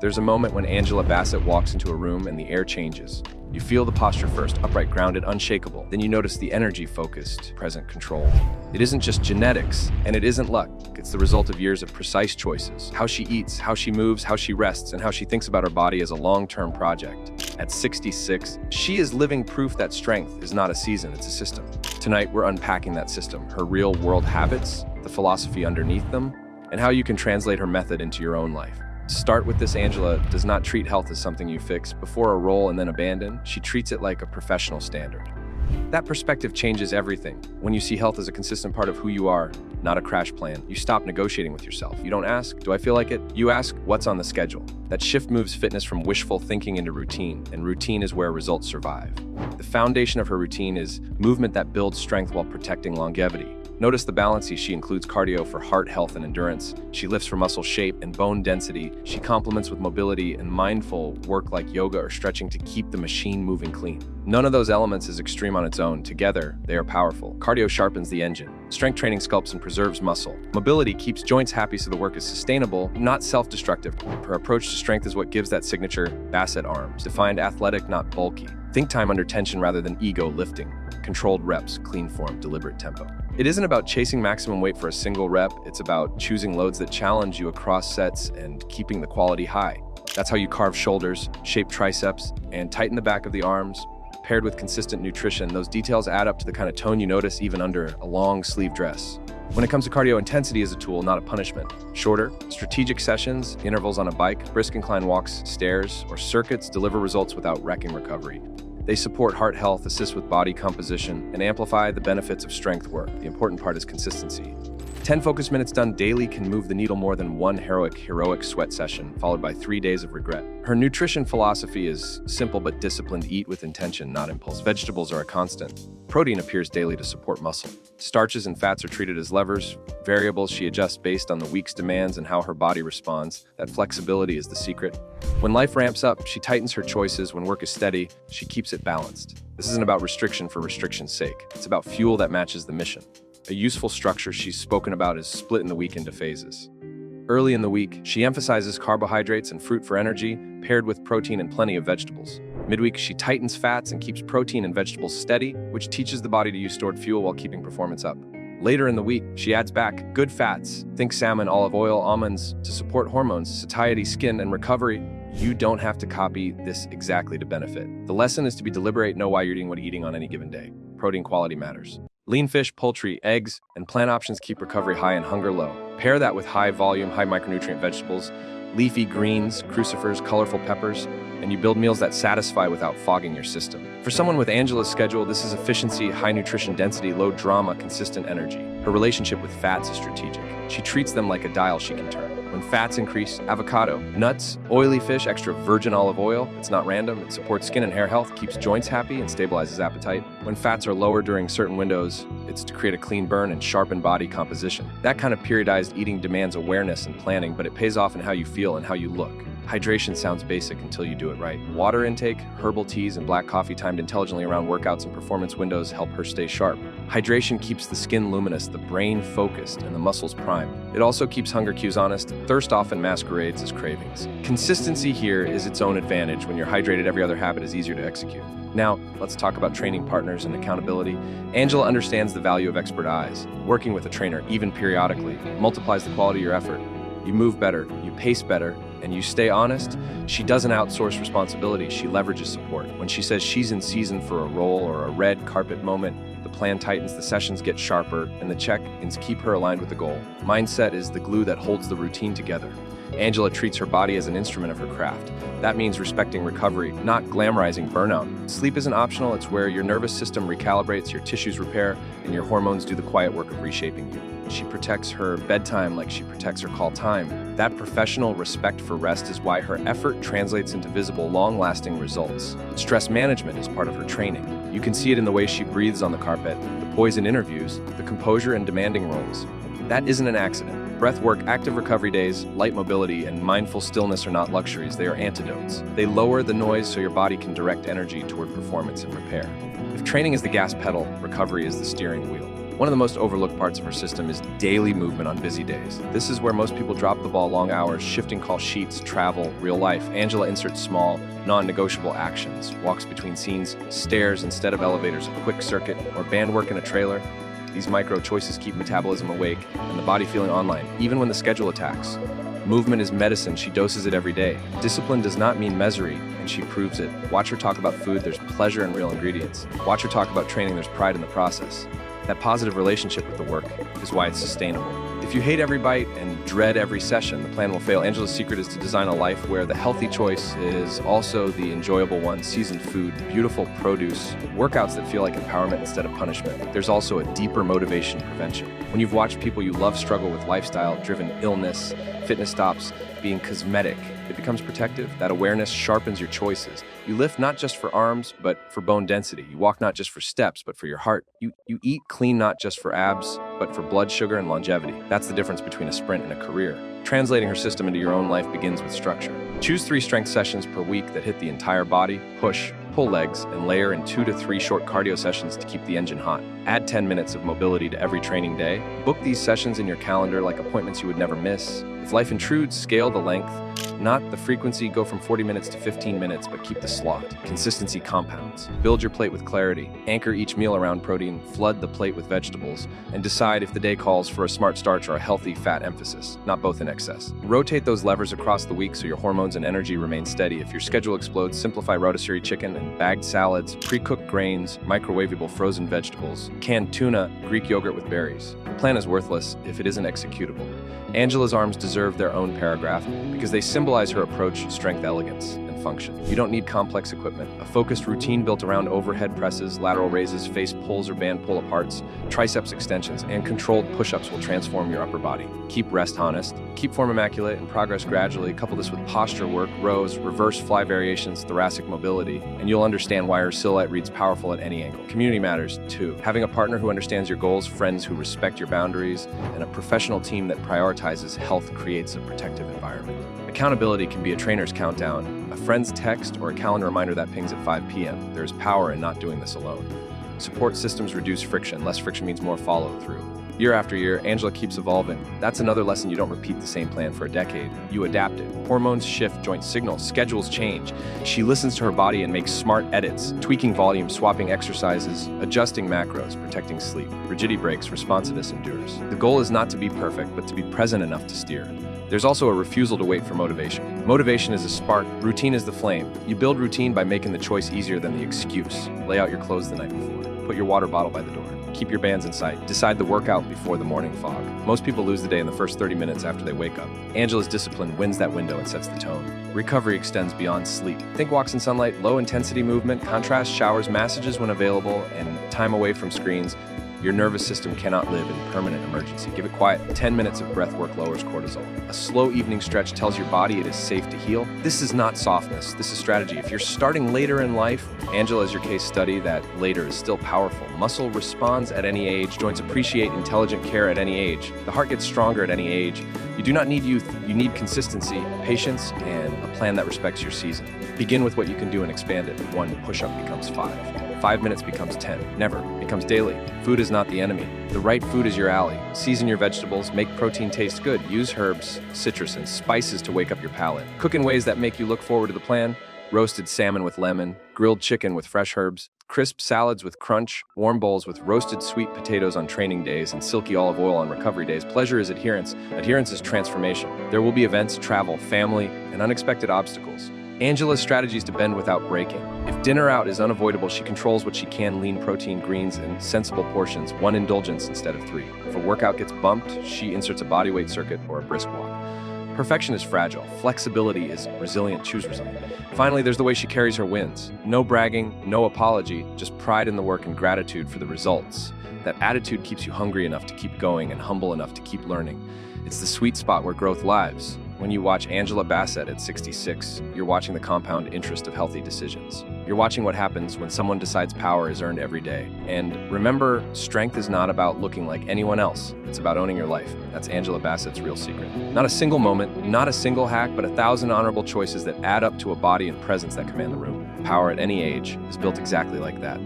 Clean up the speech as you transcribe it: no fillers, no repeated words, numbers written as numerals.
There's a moment when Angela Bassett walks into a room and the air changes. You feel the posture first, upright, grounded, unshakable. Then you notice the energy focused, present, controlled. It isn't just genetics, and it isn't luck. It's the result of years of precise choices. How she eats, how she moves, how she rests, and how she thinks about her body as a long-term project. At 66, she is living proof that strength is not a season, it's a system. Tonight, we're unpacking that system, her real-world habits, the philosophy underneath them, and how you can translate her method into your own life. Start with this. Angela does not treat health as something you fix before a roll and then abandon. She treats it like a professional standard. That perspective changes everything. When you see health as a consistent part of who you are, not a crash plan, you stop negotiating with yourself. You don't ask, do I feel like it? You ask, what's on the schedule? That shift moves fitness from wishful thinking into routine, and routine is where results survive. The foundation of her routine is movement that builds strength while protecting longevity. Notice the balance. She includes cardio for heart health and endurance. She lifts for muscle shape and bone density. She complements with mobility and mindful work like yoga or stretching to keep the machine moving clean. None of those elements is extreme on its own. Together, they are powerful. Cardio sharpens the engine. Strength training sculpts and preserves muscle. Mobility keeps joints happy so the work is sustainable, not self-destructive. Her approach to strength is what gives that signature Bassett arms. Defined athletic, not bulky. Think time under tension rather than ego lifting. Controlled reps, clean form, deliberate tempo. It isn't about chasing maximum weight for a single rep. It's about choosing loads that challenge you across sets and keeping the quality high. That's how you carve shoulders, shape triceps, and tighten the back of the arms. Paired with consistent nutrition, those details add up to the kind of tone you notice even under a long sleeve dress. When it comes to cardio, intensity is a tool, not a punishment. Shorter, strategic sessions, intervals on a bike, brisk incline walks, stairs, or circuits deliver results without wrecking recovery. They support heart health, assist with body composition, and amplify the benefits of strength work. The important part is consistency. 10 focus minutes done daily can move the needle more than one heroic sweat session, followed by 3 days of regret. Her nutrition philosophy is simple but disciplined. Eat with intention, not impulse. Vegetables are a constant. Protein appears daily to support muscle. Starches and fats are treated as levers, variables she adjusts based on the week's demands and how her body responds. That flexibility is the secret. When life ramps up, she tightens her choices. When work is steady, she keeps it balanced. This isn't about restriction for restriction's sake. It's about fuel that matches the mission. A useful structure she's spoken about is split in the week into phases. Early in the week, she emphasizes carbohydrates and fruit for energy, paired with protein and plenty of vegetables. Midweek, she tightens fats and keeps protein and vegetables steady, which teaches the body to use stored fuel while keeping performance up. Later in the week, she adds back good fats, think salmon, olive oil, almonds, to support hormones, satiety, skin, and recovery. You don't have to copy this exactly to benefit. The lesson is to be deliberate, know why you're eating what you're eating on any given day. Protein quality matters. Lean fish, poultry, eggs, and plant options keep recovery high and hunger low. Pair that with high volume, high micronutrient vegetables, leafy greens, crucifers, colorful peppers, and you build meals that satisfy without fogging your system. For someone with Angela's schedule, this is efficiency, high nutrition density, low drama, consistent energy. Her relationship with fats is strategic. She treats them like a dial she can turn. When fats increase, avocado, nuts, oily fish, extra virgin olive oil. It's not random. It supports skin and hair health, keeps joints happy, and stabilizes appetite. When fats are lower during certain windows, it's to create a clean burn and sharpen body composition. That kind of periodized eating demands awareness and planning, but it pays off in how you feel and how you look. Hydration sounds basic until you do it right. Water intake, herbal teas, and black coffee timed intelligently around workouts and performance windows help her stay sharp. Hydration keeps the skin luminous, the brain focused, and the muscles primed. It also keeps hunger cues honest. Thirst often masquerades as cravings. Consistency here is its own advantage. When you're hydrated, every other habit is easier to execute. Now, let's talk about training partners and accountability. Angela understands the value of expert eyes. Working with a trainer, even periodically, multiplies the quality of your effort. You move better, you pace better, and you stay honest. She doesn't outsource responsibility, she leverages support. When she says she's in season for a role or a red carpet moment, the plan tightens, the sessions get sharper, and the check-ins keep her aligned with the goal. Mindset is the glue that holds the routine together. Angela treats her body as an instrument of her craft. That means respecting recovery, not glamorizing burnout. Sleep isn't optional, it's where your nervous system recalibrates, your tissues repair, and your hormones do the quiet work of reshaping you. She protects her bedtime like she protects her call time. That professional respect for rest is why her effort translates into visible, long-lasting results. Stress management is part of her training. You can see it in the way she breathes on the carpet, the poise in interviews, the composure in demanding roles. That isn't an accident. Breath work, active recovery days, light mobility, and mindful stillness are not luxuries, they are antidotes. They lower the noise so your body can direct energy toward performance and repair. If training is the gas pedal, recovery is the steering wheel. One of the most overlooked parts of her system is daily movement on busy days. This is where most people drop the ball: long hours, shifting call sheets, travel, real life. Angela inserts small, non-negotiable actions, walks between scenes, stairs instead of elevators, a quick circuit, or band work in a trailer. These micro choices keep metabolism awake and the body feeling online, even when the schedule attacks. Movement is medicine. She doses it every day. Discipline does not mean misery, and she proves it. Watch her talk about food. There's pleasure in real ingredients. Watch her talk about training. There's pride in the process. That positive relationship with the work is why it's sustainable. If you hate every bite and dread every session, the plan will fail. Angela's secret is to design a life where the healthy choice is also the enjoyable one: seasoned food, beautiful produce, workouts that feel like empowerment instead of punishment. There's also a deeper motivation: prevention. When you've watched people you love struggle with lifestyle-driven illness, fitness stops being cosmetic, it becomes protective. That awareness sharpens your choices. You lift not just for arms, but for bone density. You walk not just for steps, but for your heart. You eat clean not just for abs, but for blood sugar and longevity. That's the difference between a sprint and a career. Translating her system into your own life begins with structure. Choose 3 strength sessions per week that hit the entire body, push, pull legs, and layer in 2 to 3 short cardio sessions to keep the engine hot. Add 10 minutes of mobility to every training day. Book these sessions in your calendar like appointments you would never miss. If life intrudes, scale the length, not the frequency. Go from 40 minutes to 15 minutes, but keep the slot. Consistency compounds. Build your plate with clarity. Anchor each meal around protein. Flood the plate with vegetables. And decide if the day calls for a smart starch or a healthy fat emphasis, not both in excess. Rotate those levers across the week so your hormones and energy remain steady. If your schedule explodes, simplify rotisserie chicken and bagged salads, pre-cooked grains, microwavable frozen vegetables, canned tuna, Greek yogurt with berries. The plan is worthless if it isn't executable. Angela's arms deserve their own paragraph because they symbolize her approach: strength, elegance, and function. You don't need complex equipment. A focused routine built around overhead presses, lateral raises, face pulls or band pull-aparts, triceps extensions, and controlled push-ups will transform your upper body. Keep rest honest, keep form immaculate, and progress gradually. Couple this with posture work, rows, reverse fly variations, thoracic mobility, and you'll understand why her silhouette reads powerful at any angle. Community matters, too. Having a partner who understands your goals, friends who respect your boundaries, and a professional team that prioritizes health creates a protective environment. Accountability can be a trainer's countdown, a friend's text, or a calendar reminder that pings at 5 p.m. There is power in not doing this alone. Support systems reduce friction. Less friction means more follow-through. Year after year, Angela keeps evolving. That's another lesson: you don't repeat the same plan for a decade. You adapt it. Hormones shift, joint signals, schedules change. She listens to her body and makes smart edits, tweaking volume, swapping exercises, adjusting macros, protecting sleep. Rigidity breaks, responsiveness endures. The goal is not to be perfect, but to be present enough to steer. There's also a refusal to wait for motivation. Motivation is a spark, routine is the flame. You build routine by making the choice easier than the excuse. Lay out your clothes the night before. Put your water bottle by the door. Keep your bands in sight. Decide the workout before the morning fog. Most people lose the day in the first 30 minutes after they wake up. Angela's discipline wins that window and sets the tone. Recovery extends beyond sleep. Think walks in sunlight, low-intensity movement, contrast showers, massages when available, and time away from screens. Your nervous system cannot live in permanent emergency. Give it quiet. 10 minutes of breath work lowers cortisol. A slow evening stretch tells your body it is safe to heal. This is not softness. This is strategy. If you're starting later in life, Angela is your case study that later is still powerful. Muscle responds at any age. Joints appreciate intelligent care at any age. The heart gets stronger at any age. You do not need youth. You need consistency, patience, and a plan that respects your season. Begin with what you can do and expand it. 1 push-up becomes 5. 5 minutes becomes 10. Never becomes daily. Food is not the enemy. The right food is your ally. Season your vegetables. Make protein taste good. Use herbs, citrus, and spices to wake up your palate. Cook in ways that make you look forward to the plan. Roasted salmon with lemon, grilled chicken with fresh herbs, crisp salads with crunch, warm bowls with roasted sweet potatoes on training days, and silky olive oil on recovery days. Pleasure is adherence. Adherence is transformation. There will be events, travel, family, and unexpected obstacles. Angela's strategy is to bend without breaking. If dinner out is unavoidable, she controls what she can: lean protein, greens, and sensible portions, 1 indulgence instead of 3. If a workout gets bumped, she inserts a bodyweight circuit or a brisk walk. Perfection is fragile. Flexibility is resilient. Choose resilient. Finally, there's the way she carries her wins. No bragging, no apology, just pride in the work and gratitude for the results. That attitude keeps you hungry enough to keep going and humble enough to keep learning. It's the sweet spot where growth lives. When you watch Angela Bassett at 66, you're watching the compound interest of healthy decisions. You're watching what happens when someone decides power is earned every day. And remember, strength is not about looking like anyone else. It's about owning your life. That's Angela Bassett's real secret. Not a single moment, not a single hack, but 1,000 honorable choices that add up to a body and presence that command the room. Power at any age is built exactly like that.